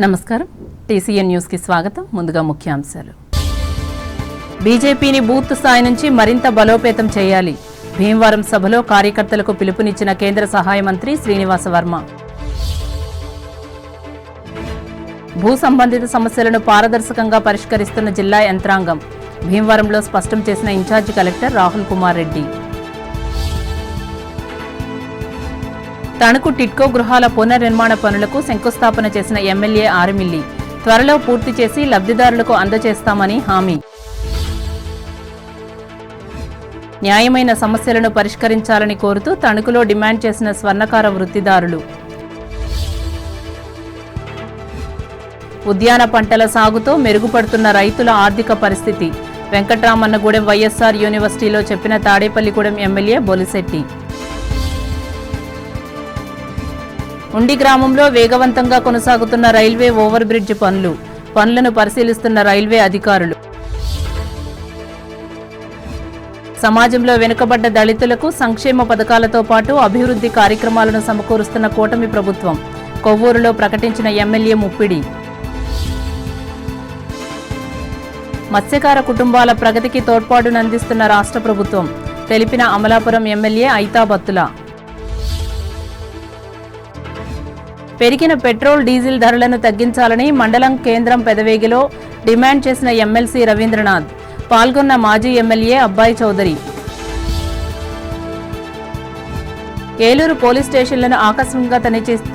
నమస్కారం TCN news కి స్వాగతం. ముందుగా ముఖ్యాంశాలు. బీజేపీని బూత్ స్థాయి నుంచి మరింత బలోపేతం చేయాలి. భీమవరం సభలో కార్యకర్తలకు పిలుపునిచ్చిన కేంద్ర సహాయ మంత్రి శ్రీనివాస వర్మ. భూ సంబంధిత సమస్యలను పారదర్శకంగా పరిష్కరిస్తున్న జిల్లా యంత్రాంగం. భీమవరంలో స్పష్టం చేసిన ఇన్ఛార్జి కలెక్టర్ రాహుల్ కుమార్ రెడ్డి. తణుకు టిట్కో గృహాల పునర్నిర్మాణ పనులకు శంకుస్థాపన చేసిన ఎమ్మెల్యే ఆరిమిల్లి. త్వరలో పూర్తి చేసి లబ్ధిదారులకు అందజేస్తామని హామీ. న్యాయమైన సమస్యలను పరిష్కరించాలని కోరుతూ తణుకులో డిమాండ్ చేసిన స్వర్ణకార వృత్తిదారులు. ఉద్యాన పంటల సాగుతో మెరుగుపడుతున్న రైతుల ఆర్థిక పరిస్థితి. వెంకట్రామన్నగూడెం వైఎస్ఆర్ యూనివర్సిటీలో చెప్పిన తాడేపల్లిగూడెం ఎమ్మెల్యే బొలిశెట్టి. ఉండి గ్రామంలో వేగవంతంగా కొనసాగుతున్న రైల్వే ఓవర్ బ్రిడ్జ్ పనులను పరిశీలిస్తున్న రైల్వే అధికారులు. సమాజంలో వెనుకబడ్డ దళితులకు సంక్షేమ పథకాలతో పాటు అభివృద్ధి కార్యక్రమాలను సమకూరుస్తున్న కూటమి ప్రభుత్వం. కొవ్వూరులో ప్రకటించిన ఎమ్మెల్యే ముప్పిడి. మత్స్యకార కుటుంబాల ప్రగతికి తోడ్పాటునందిస్తున్న రాష్ట్ర ప్రభుత్వం తెలిపిన అమలాపురం ఎమ్మెల్యే ఐతాబత్తుల. పెరిగిన పెట్రోల్ డీజిల్ ధరలను తగ్గించాలని మండలం కేంద్రం పెదవేగిలో డిమాండ్ చేసిన ఎమ్మెల్సీ రవీంద్రనాథ్. పాల్గొన్న మాజీ ఎమ్మెల్యే అబ్బాయి చౌదరి. ఏలూరు పోలీస్ స్టేషన్లను ఆకస్మికంగా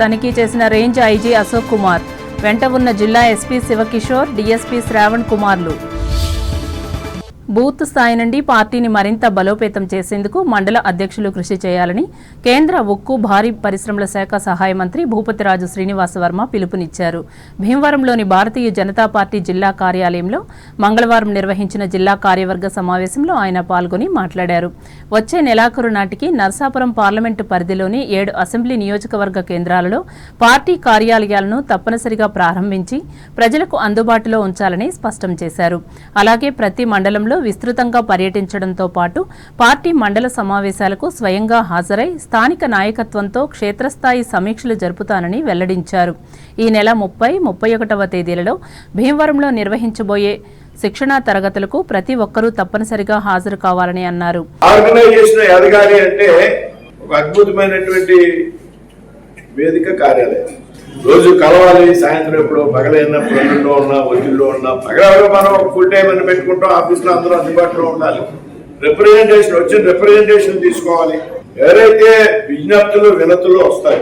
తనిఖీ చేసిన రేంజ్ ఐజీ అశోక్ కుమార్. వెంట ఉన్న జిల్లా ఎస్పీ శివకిషోర్, డీఎస్పీ శ్రావణ్ కుమార్లు. బూత్ స్థాయి నుండి పార్టీని మరింత బలోపేతం చేసేందుకు మండల అధ్యక్షులు కృషి చేయాలని కేంద్ర ఉక్కు భారీ పరిశ్రమల శాఖ సహాయ మంత్రి భూపతిరాజు శ్రీనివాస వర్మ పిలుపునిచ్చారు. భీమవరంలోని భారతీయ జనతా పార్టీ జిల్లా కార్యాలయంలో మంగళవారం నిర్వహించిన జిల్లా కార్యవర్గ సమావేశంలో ఆయన పాల్గొని మాట్లాడారు. వచ్చే నెలాఖరు నాటికి నర్సాపురం పార్లమెంటు పరిధిలోని 7 అసెంబ్లీ నియోజకవర్గ కేంద్రాలలో పార్టీ కార్యాలయాలను తప్పనిసరిగా ప్రారంభించి ప్రజలకు అందుబాటులో ఉంచాలని స్పష్టం చేశారు. అలాగే ప్రతి మండలంలో విస్తృతంగా పర్యటించడంతో పాటు పార్టీ మండల సమావేశాలకు స్వయంగా హాజరై స్థానిక నాయకత్వంతో క్షేత్రస్థాయి సమీక్షలు జరుపుతానని వెల్లడించారు. ఈ నెల 30, 31వ తేదీలలో భీమవరంలో నిర్వహించబోయే శిక్షణా తరగతులకు ప్రతి ఒక్కరూ తప్పనిసరిగా హాజరు కావాలని అన్నారు. ఆర్గనైజేషన్ ఎదగాలి అంటే ఒక అద్భుతమైనటువంటి వేదిక కార్యాలయం. రోజు కలవాలి, సాయంత్రం ఎప్పుడు పగలైనా పనుల్లో ఉన్నా ఒత్తిడిలో ఉన్నా పగలగా మనం ఫుల్ టైం అని పెట్టుకుంటాం. ఆఫీస్లో అందరూ అందుబాటులో ఉండాలి. రిప్రజెంటేషన్ తీసుకోవాలి. ఎవరైతే విజ్ఞప్తులు వినతులు వస్తాయి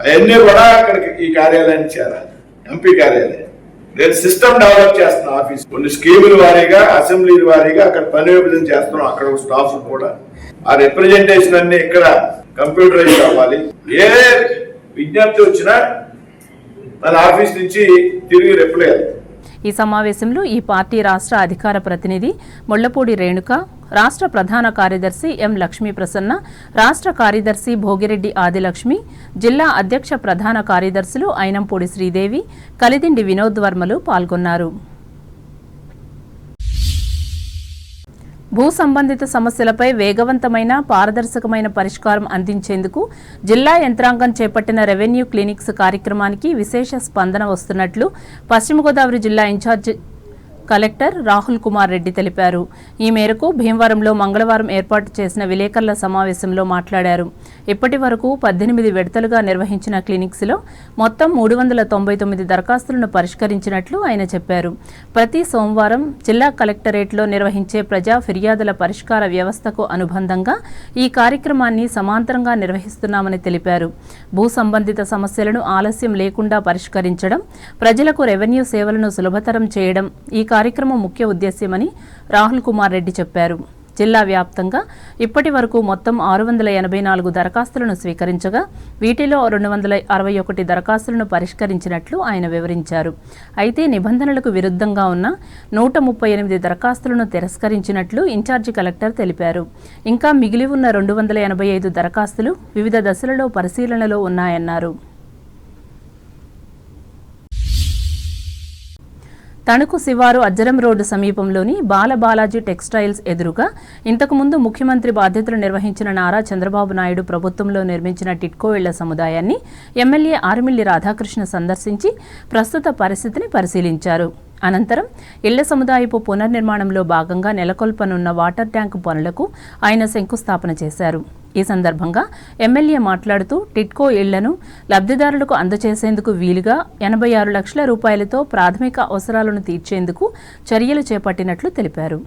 అవన్నీ కూడా అక్కడికి ఈ కార్యాలయానికి చేరాలి. ఎంపీ కార్యాలయం నేను సిస్టమ్ డెవలప్ చేస్తున్నాం. ఆఫీస్ కొన్ని స్కీముల వారీగా, అసెంబ్లీల వారీగా అక్కడ పని విభజన చేస్తున్నాం. అక్కడ స్టాఫ్ కూడా ఆ రిప్రజెంటేషన్ అన్ని ఇక్కడ కంప్యూటరైజ్ అవ్వాలి. ఏ విజ్ఞప్తి వచ్చినా మన ఆఫీస్ నుంచి తిరిగి రిప్లై. ఈ సమావేశంలో ఈ పార్టీ రాష్ట్ర అధికార ప్రతినిధి ముళ్లపూడి రేణుక, రాష్ట్ర ప్రధాన కార్యదర్శి ఎం లక్ష్మీ ప్రసన్న, రాష్ట్ర కార్యదర్శి భోగిరెడ్డి ఆదిలక్ష్మి, జిల్లా అధ్యక్ష ప్రధాన కార్యదర్శులు అయినంపూడి శ్రీదేవి, కలిదిండి వినోద్ వర్మలు పాల్గొన్నారు. భూ సంబంధిత సమస్యలపై వేగవంతమైన పారదర్శకమైన పరిష్కారం అందించేందుకు జిల్లా యంత్రాంగం చేపట్టిన రెవెన్యూ క్లినిక్స్ కార్యక్రమానికి విశేష స్పందన వస్తున్నట్లు పశ్చిమ గోదావరి జిల్లా ఇన్ఛార్జి కలెక్టర్ రాహుల్ కుమార్ రెడ్డి తెలిపారు. ఈ మేరకు భీమవరంలో మంగళవారం ఏర్పాటు చేసిన విలేకరుల సమావేశంలో మాట్లాడారు. ఇప్పటి వరకు 18 విడతలుగా నిర్వహించిన క్లినిక్స్లో మొత్తం 399 దరఖాస్తులను పరిష్కరించినట్లు ఆయన చెప్పారు. ప్రతి సోమవారం జిల్లా కలెక్టరేట్లో నిర్వహించే ప్రజా ఫిర్యాదుల పరిష్కార వ్యవస్థకు అనుబంధంగా ఈ కార్యక్రమాన్ని సమాంతరంగా నిర్వహిస్తున్నామని తెలిపారు. భూ సంబంధిత సమస్యలను ఆలస్యం లేకుండా పరిష్కరించడం, ప్రజలకు రెవెన్యూ సేవలను సులభతరం చేయడం ఈ కార్యక్రమం ముఖ్య ఉద్దేశ్యమని రాహుల్ కుమార్ రెడ్డి చెప్పారు. జిల్లా వ్యాప్తంగా ఇప్పటి వరకు మొత్తం 684 దరఖాస్తులను స్వీకరించగా వీటిలో 261 దరఖాస్తులను పరిష్కరించినట్లు ఆయన వివరించారు. అయితే నిబంధనలకు విరుద్ధంగా ఉన్న 138 దరఖాస్తులను తిరస్కరించినట్లు ఇన్ఛార్జి కలెక్టర్ తెలిపారు. ఇంకా మిగిలి ఉన్న 285 దరఖాస్తులు వివిధ దశలలో పరిశీలనలో ఉన్నాయన్నారు. తణుకు శివారు అజ్జరం రోడ్డు సమీపంలోని బాలబాలాజీ టెక్స్టైల్స్ ఎదురుగా ఇంతకుముందు ముఖ్యమంత్రి బాధ్యతలు నిర్వహించిన నారా చంద్రబాబు నాయుడు ప్రభుత్వంలో నిర్మించిన టిట్కో ఇళ్ల సముదాయాన్ని ఎమ్మెల్యే ఆర్మిల్లి రాధాకృష్ణ సందర్శించి ప్రస్తుత పరిస్థితిని పరిశీలించారు. అనంతరం ఇళ్ల సముదాయపు పునర్నిర్మాణంలో భాగంగా నెలకొల్పనున్న వాటర్ ట్యాంకు పనులకు ఆయన శంకుస్థాపన చేశారు. ఈ సందర్భంగా ఎమ్మెల్యే మాట్లాడుతూ టిట్కో ఇళ్లను లబ్ధిదారులకు అందజేసేందుకు వీలుగా 86 లక్షల రూపాయలతో ప్రాథమిక అవసరాలను తీర్చేందుకు చర్యలు చేపట్టినట్లు తెలిపారు.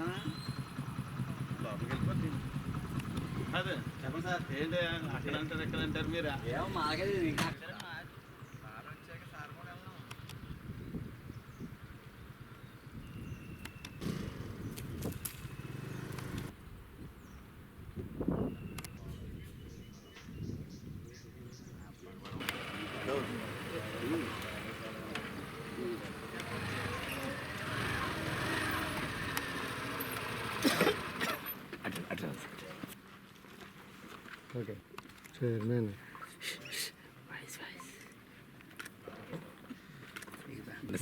ఓకే చైర్మన్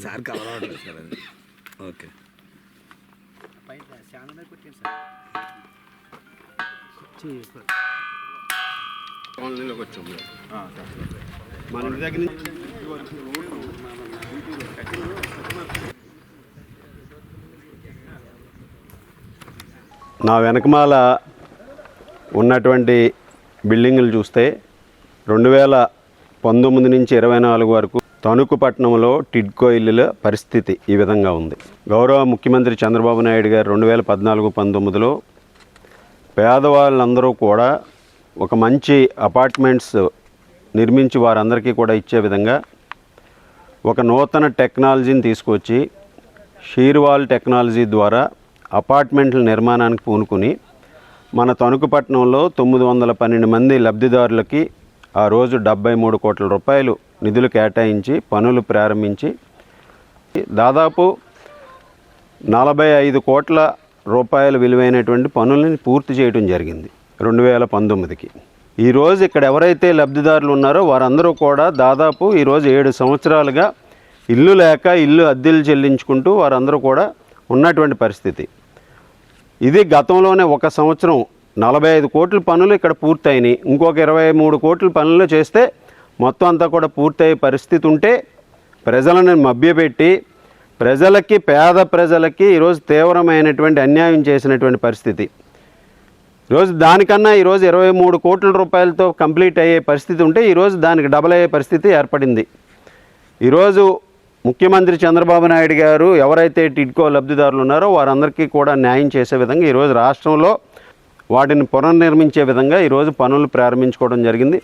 సార్ కలవట్లేదు సార్ అది. ఓకే ఆన్లైన్లోకి వచ్చాము మన ఇంటి దగ్గర నుంచి నా వెనకమాల ఉన్నటువంటి బిల్డింగులు చూస్తే 2019 నుంచి 24 వరకు తణుకు పట్టణంలో టిడ్కో ఇల్లుల పరిస్థితి ఈ విధంగా ఉంది. గౌరవ ముఖ్యమంత్రి చంద్రబాబు నాయుడు గారు 2014-19లో పేదవాళ్ళందరూ కూడా ఒక మంచి అపార్ట్మెంట్స్ నిర్మించి వారందరికీ కూడా ఇచ్చే విధంగా ఒక నూతన టెక్నాలజీని తీసుకొచ్చి షీర్వాల్ టెక్నాలజీ ద్వారా అపార్ట్మెంట్ల నిర్మాణానికి పూనుకుని మన తణుకు పట్టణంలో 912 మంది లబ్ధిదారులకి ఆ రోజు 73 కోట్ల రూపాయలు నిధులు కేటాయించి పనులు ప్రారంభించి దాదాపు 45 కోట్ల రూపాయల విలువైనటువంటి పనులను పూర్తి చేయడం జరిగింది 2019కి. ఈరోజు ఇక్కడ ఎవరైతే లబ్ధిదారులు ఉన్నారో వారందరూ కూడా దాదాపు ఈరోజు 7 సంవత్సరాలుగా ఇల్లు లేక ఇల్లు అద్దెలు చెల్లించుకుంటూ వారందరూ కూడా ఉన్నటువంటి పరిస్థితి. ఇది గతంలోనే ఒక సంవత్సరం 45 కోట్ల పనులు ఇక్కడ పూర్తయినాయి. ఇంకొక 23 కోట్ల పనులు చేస్తే మొత్తం అంతా కూడా పూర్తయ్యే పరిస్థితి ఉంటే ప్రజలను మభ్యపెట్టి పేద ప్రజలకి ఈరోజు తీవ్రమైనటువంటి అన్యాయం చేసినటువంటి పరిస్థితి. ఈరోజు దానికన్నా ఈరోజు 23 కోట్ల రూపాయలతో కంప్లీట్ అయ్యే పరిస్థితి ఉంటే ఈరోజు దానికి డబల్ అయ్యే పరిస్థితి ఏర్పడింది. ఈరోజు ముఖ్యమంత్రి చంద్రబాబు నాయుడు గారు ఎవరైతే టిడ్కో లబ్ధిదారులు ఉన్నారో వారందరికీ కూడా న్యాయం చేసే విధంగా ఈరోజు రాష్ట్రంలో వాటిని పునర్నిర్మించే విధంగా ఈరోజు పనులు ప్రారంభించుకోవడం జరిగింది.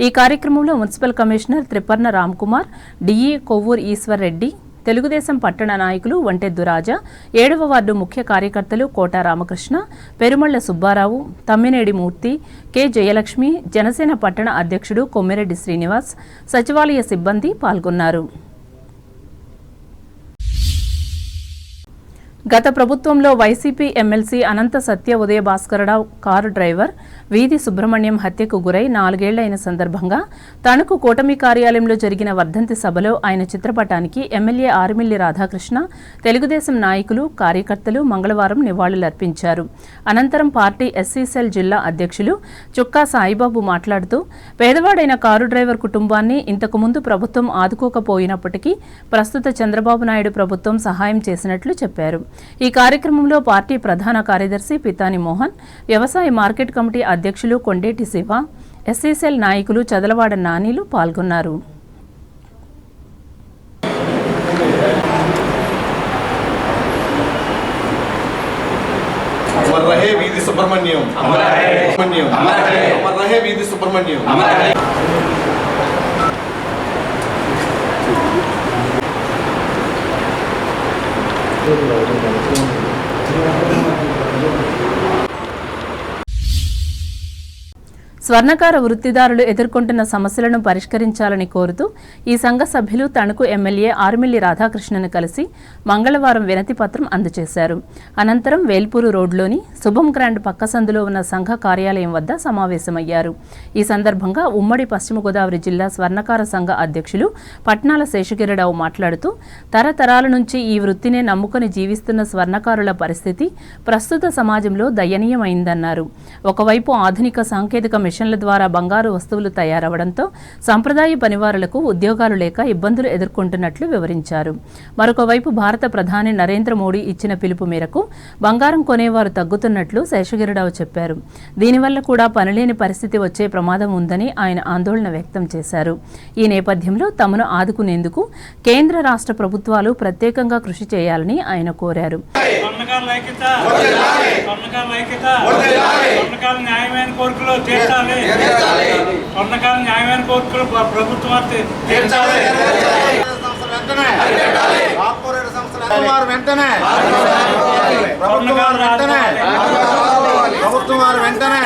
ఈ కార్యక్రమంలో municipal commissioner Triparna Ramkumar, DE Kovvuru Eswar Reddy, Telugudesam పట్టణ నాయకులు వంటెద్దు రాజా, 7వ వార్డు ముఖ్య కార్యకర్తలు కోట రామకృష్ణ, పెరుమళ్ల సుబ్బారావు, తమ్మినేడి మూర్తి, కె జయలక్ష్మి, జనసేన పట్టణ అధ్యక్షుడు కొమ్మిరెడ్డి శ్రీనివాస్, సచివాలయ సిబ్బంది పాల్గొన్నారు. గత ప్రభుత్వంలో YCP MLC Anantha Satya Udaya Bhaskararao car driver Veedhi Subrahmanyam హత్యకు గురై 4 ఏళ్లైన సందర్భంగా తణుకు కూటమి కార్యాలయంలో జరిగిన వర్ధంతి సభలో ఆయన చిత్రపటానికి ఎమ్మెల్యే ఆర్మిల్లి రాధాకృష్ణ, తెలుగుదేశం నాయకులు, కార్యకర్తలు మంగళవారం నివాళులర్పించారు. అనంతరం పార్టీ ఎస్సీ సెల్ జిల్లా అధ్యక్షులు చుక్కా సాయిబాబు మాట్లాడుతూ పేదవాడైన కారు డ్రైవర్ కుటుంబాన్ని ఇంతకుముందు ప్రభుత్వం ఆదుకోకపోయినప్పటికీ ప్రస్తుత చంద్రబాబు నాయుడు ప్రభుత్వం సహాయం చేసినట్లు చెప్పారు. ఈ కార్యక్రమంలో పార్టీ ప్రధాన కార్యదర్శి పితాని మోహన్, వ్యవసాయ మార్కెట్ కమిటీ అధ్యక్షులు కొండేటి శివ, ఎస్సీసెల్ నాయకులు చదలవాడ నానీలు పాల్గొన్నారు. అమర్ రహే వీధి సుబ్రహ్మణ్యం, అమర్ రహే సుబ్రహ్మణ్యం, అమర్ రహే వీధి సుబ్రహ్మణ్యం. స్వర్ణకార వృత్తిదారులు ఎదుర్కొంటున్న సమస్యలను పరిష్కరించాలని కోరుతూ ఈ సంఘ సభ్యులు తణుకు ఎమ్మెల్యే ఆర్మిల్లి రాధాకృష్ణను కలిసి మంగళవారం వినతి పత్రం అందజేశారు. అనంతరం వేల్పూరు రోడ్లోని శుభం గ్రాండ్ పక్క సందులో ఉన్న సంఘ కార్యాలయం వద్ద సమావేశమయ్యారు. ఈ సందర్భంగా ఉమ్మడి పశ్చిమ గోదావరి జిల్లా స్వర్ణకార సంఘ అధ్యక్షులు పట్నాల శేషగిరిరావు మాట్లాడుతూ తరతరాల నుంచి ఈ వృత్తినే నమ్ముకొని జీవిస్తున్న స్వర్ణకారుల పరిస్థితి ప్రస్తుత సమాజంలో దయనీయమైందన్నారు. ఒకవైపు ఆధునిక సాంకేతిక మిషన్ల ద్వారా బంగారు వస్తువులు తయారవడంతో సంప్రదాయ పనివారులకు ఉద్యోగాలు లేక ఇబ్బందులు ఎదుర్కొంటున్నట్లు వివరించారు. మరొకవైపు భారత ప్రధాని నరేంద్ర మోడీ ఇచ్చిన పిలుపు మేరకు బంగారం కొనేవారు తగ్గుతున్నట్లు శేషగిరిరావు చెప్పారు. దీనివల్ల కూడా పనిలేని పరిస్థితి వచ్చే ప్రమాదం ఉందని ఆయన ఆందోళన వ్యక్తం చేశారు. ఈ నేపథ్యంలో తమను ఆదుకునేందుకు కేంద్ర రాష్ట్ర ప్రభుత్వాలు ప్రత్యేకంగా కృషి చేయాలని ఆయన కోరారు. స్వర్ణకారుల న్యాయమైన కోరికలు ప్రభుత్వం తీర్చాలి. ప్రభుత్వం వెంటనే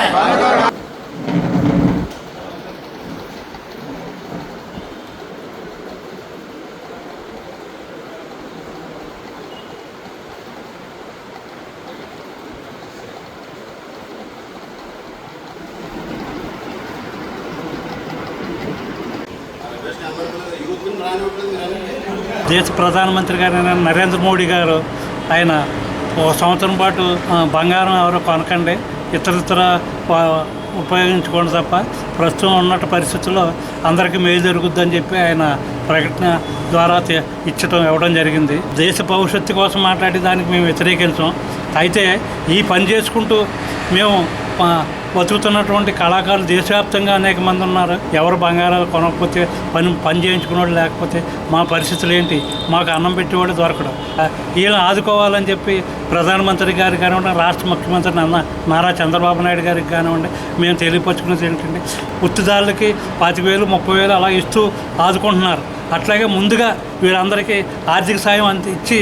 దేశ ప్రధానమంత్రి గారు నరేంద్ర మోడీ గారు ఆయన ఒక సంవత్సరం పాటు బంగారం ఎవరో కొనకండి, ఇతర ఉపయోగించుకోండి తప్ప ప్రస్తుతం ఉన్నట్టు పరిస్థితుల్లో అందరికీ మేలు జరుగుద్దని చెప్పి ఆయన ప్రకటన ద్వారా ఇవ్వడం జరిగింది. దేశ భవిష్యత్తు కోసం మాట్లాడే దానికి మేము వ్యతిరేకించాం. అయితే ఈ పని చేసుకుంటూ మేము బతుకుతున్నటువంటి కళాకారులు దేశవ్యాప్తంగా అనేక మంది ఉన్నారు. ఎవరు బంగారాలు కొనకపోతే పని చేయించుకునేవాడు లేకపోతే మా పరిస్థితులు ఏంటి? మాకు అన్నం పెట్టేవాడు దొరకడం. వీళ్ళని ఆదుకోవాలని చెప్పి ప్రధానమంత్రి గారికి కానివ్వండి, రాష్ట్ర ముఖ్యమంత్రి నారా చంద్రబాబు నాయుడు గారికి కానివ్వండి మేము తెలియపరుచుకునేది ఏంటంటే వృత్తిదారులకి 25,000, 30,000 అలా ఇస్తూ ఆదుకుంటున్నారు. అట్లాగే ముందుగా వీరందరికీ ఆర్థిక సాయం ఇచ్చి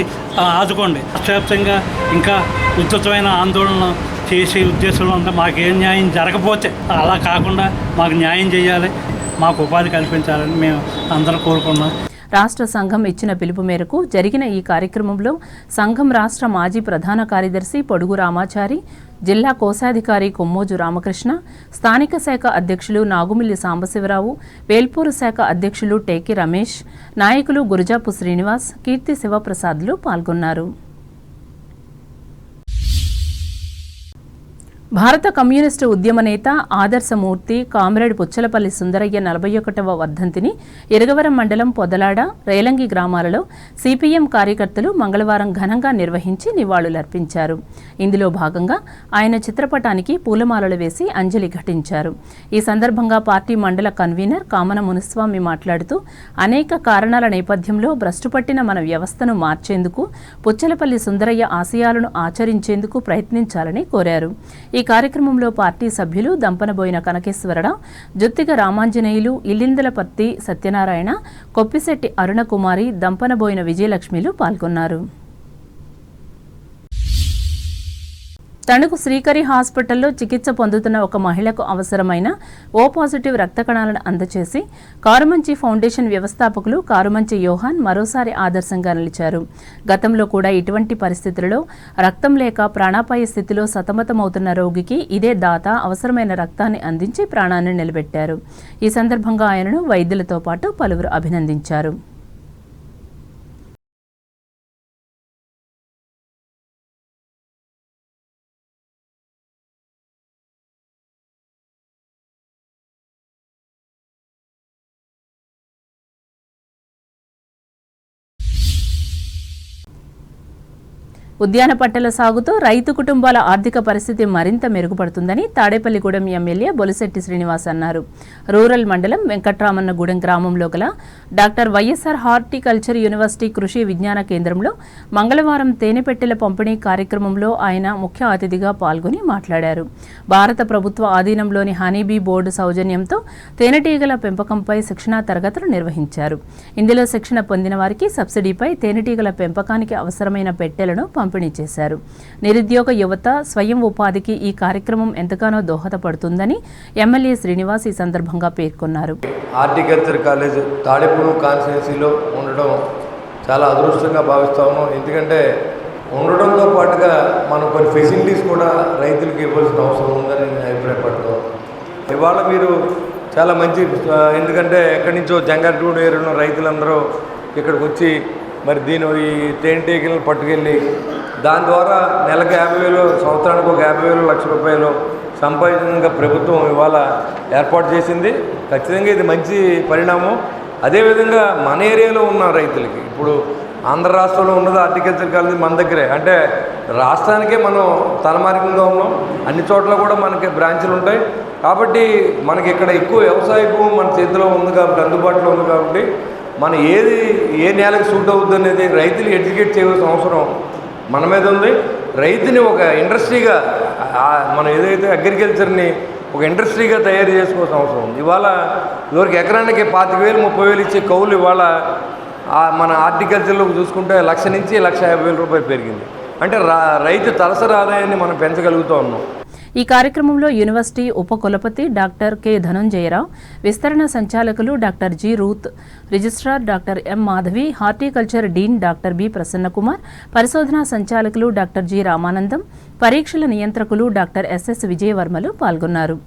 ఆదుకోండి. రాష్ట్రవ్యాప్తంగా ఇంకా ఉధృతమైన ఆందోళన చేసే ఉద్దేశంలో ఉంటే మాకేం న్యాయం జరగకపోతే అలా కాకుండా మాకు న్యాయం చేయాలి, మాకు ఉపాధి కల్పించాలని మేము అందరం కోరుకున్నాం. రాష్ట్ర సంఘం ఇచ్చిన పిలుపు మేరకు జరిగిన ఈ కార్యక్రమంలో సంఘం రాష్ట్ర మాజీ ప్రధాన కార్యదర్శి పొడుగు రామాచారి, జిల్లా కోశాధికారి కొమ్మోజు రామకృష్ణ, స్థానిక శాఖ అధ్యక్షులు నాగుమిల్లి సాంబశివరావు, వేల్పూరు శాఖ అధ్యక్షులు టేకి రమేష్, నాయకులు గురజాపు శ్రీనివాస్, కీర్తి శివప్రసాద్లు పాల్గొన్నారు. భారత కమ్యూనిస్టు ఉద్యమ నేత ఆదర్శమూర్తి కామ్రేడ్ పుచ్చలపల్లి సుందరయ్య 41వ వర్ధంతిని ఇరగవరం మండలం పొదలాడ, రేలంగి గ్రామాలలో సిపిఎం కార్యకర్తలు మంగళవారం ఘనంగా నిర్వహించి నివాళులర్పించారు. ఇందులో భాగంగా ఆయన చిత్రపటానికి పూలమాలలు వేసి అంజలి ఘటించారు. ఈ సందర్భంగా పార్టీ మండల కన్వీనర్ కామన మునుస్వామి మాట్లాడుతూ అనేక కారణాల నేపథ్యంలో భ్రష్టుపట్టిన మన వ్యవస్థను మార్చేందుకు పుచ్చలపల్లి సుందరయ్య ఆశయాలను ఆచరించేందుకు ప్రయత్నించాలని కోరారు. ఈ కార్యక్రమంలో పార్టీ సభ్యులు దంపనబోయిన కనకేశ్వరరావు, జుత్తిగ రామాంజనేయులు, ఇల్లిందలపర్తి సత్యనారాయణ, కొప్పిశెట్టి అరుణకుమారి, దంపనబోయిన విజయలక్ష్మిలు పాల్గొన్నారు. తణుకు శ్రీకరి హాస్పిటల్లో చికిత్స పొందుతున్న ఒక మహిళకు అవసరమైన ఓ పాజిటివ్ రక్త కణాలను అందజేసి కారుమంచి ఫౌండేషన్ వ్యవస్థాపకులు కారుమంచి యోహాన్ మరోసారి ఆదర్శంగా నిలిచారు. గతంలో కూడా ఇటువంటి పరిస్థితులలో రక్తం లేక ప్రాణాపాయ స్థితిలో సతమతమవుతున్న రోగికి ఇదే దాత అవసరమైన రక్తాన్ని అందించి ప్రాణాన్ని నిలబెట్టారు. ఈ సందర్భంగా ఆయనను వైద్యులతో పాటు పలువురు అభినందించారు. ఉద్యాన పంటల సాగుతో రైతు కుటుంబాల ఆర్థిక పరిస్థితి మరింత మెరుగుపడుతుందని తాడేపల్లిగూడెం ఎమ్మెల్యే బొలిశెట్టి శ్రీనివాస్ అన్నారు. రూరల్ మండలం వెంకట్రామన్నగూడెం గ్రామంలో గల డాక్టర్ వైఎస్ఆర్ హార్టికల్చర్ యూనివర్సిటీ కృషి విజ్ఞాన కేంద్రంలో మంగళవారం తేనెపెట్టెల పంపిణీ కార్యక్రమంలో ఆయన ముఖ్య అతిథిగా పాల్గొని మాట్లాడారు. భారత ప్రభుత్వ ఆధీనంలోని హనీబీ బోర్డు సౌజన్యంతో తేనెటీగల పెంపకంపై శిక్షణా తరగతులు నిర్వహించారు. ఇందులో శిక్షణ పొందిన వారికి సబ్సిడీపై తేనెటీగల పెంపకానికి అవసరమైన పెట్టెలను పంపిణీ చేశారు. నిరుద్యోగ యువత స్వయం ఉపాధికి ఈ కార్యక్రమం ఎంతగానో దోహదపడుతుందని ఎమ్మెల్యే శ్రీనివాస్ ఈ సందర్భంగా పేర్కొన్నారు. హార్టికల్చర్ కాలేజ్ తాడేపూడి కాన్స్టిట్యున్సీలో ఉండడం చాలా అదృష్టంగా భావిస్తాము. ఎందుకంటే ఉండడంతో పాటుగా మనం కొన్ని ఫెసిలిటీస్ కూడా రైతులకు ఇవ్వాల్సిన అవసరం ఉందని నేను అభిప్రాయపడతాను. ఇవాళ మీరు చాలా మంచి, ఎందుకంటే ఎక్కడి నుంచో జంగారెడ్డిగూడెం ఏరియాలో రైతులందరూ ఇక్కడికి వచ్చి మరి ఈ తేనెటీగలను పట్టుకెళ్ళి దాని ద్వారా నెలకు 50,000, సంవత్సరానికి ఒక 50,000, ₹1,00,000 సంపాదించడంగా ప్రభుత్వం ఇవాళ ఏర్పాటు చేసింది. ఖచ్చితంగా ఇది మంచి పరిణామం. అదేవిధంగా మన ఏరియాలో ఉన్న రైతులకి ఇప్పుడు ఆంధ్ర రాష్ట్రంలో ఉన్నది హార్టికల్చర్ కాలేజ్ మన దగ్గరే, అంటే రాష్ట్రానికే మనం తలమార్గంగా ఉన్నాం. అన్ని చోట్ల కూడా మనకి బ్రాంచ్లు ఉంటాయి. కాబట్టి మనకి ఇక్కడ ఎక్కువ వ్యవసాయ భూమి మన చేతిలో ఉంది కాబట్టి, అందుబాటులో ఉంది కాబట్టి మన ఏ నేలకు సూట్ అవుతుంది అనేది రైతులు ఎడ్యుకేట్ చేయవలసిన అవసరం మన మీద ఉంది. రైతుని ఒక ఇండస్ట్రీగా మనం ఏదైతే అగ్రికల్చర్ని ఒక ఇండస్ట్రీగా తయారు చేసుకోవాల్సిన అవసరం ఉంది. ఇవాళ ఇవరికి ఎకరానికి 25,000, 30,000 ఇచ్చే కౌలు ఇవాళ మన హార్టికల్చర్లో చూసుకుంటే 1,00,000 నుంచి ₹1,50,000 పెరిగింది. అంటే రైతు తలసరి ఆదాయాన్ని మనం పెంచగలుగుతూ ఉన్నాం. ఈ కార్యక్రమంలో యూనివర్సిటీ ఉప కులపతి డాక్టర్ కె ధనుంజయరావు, విస్తరణ సంచాలకులు doctor G Ruth, registrar doctor M Madhavi, horticulture dean doctor B Prasannakumar, పరిశోధనా సంచాలకులు డాక్టర్ జి రామానందం, పరీక్షల నియంత్రకులు డాక్టర్ ఎస్ఎస్ విజయవర్మలు పాల్గొన్నారు.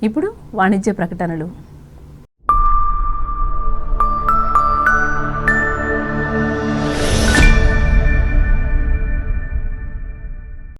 ఇప్పుడు వాణిజ్య ప్రకటనలు.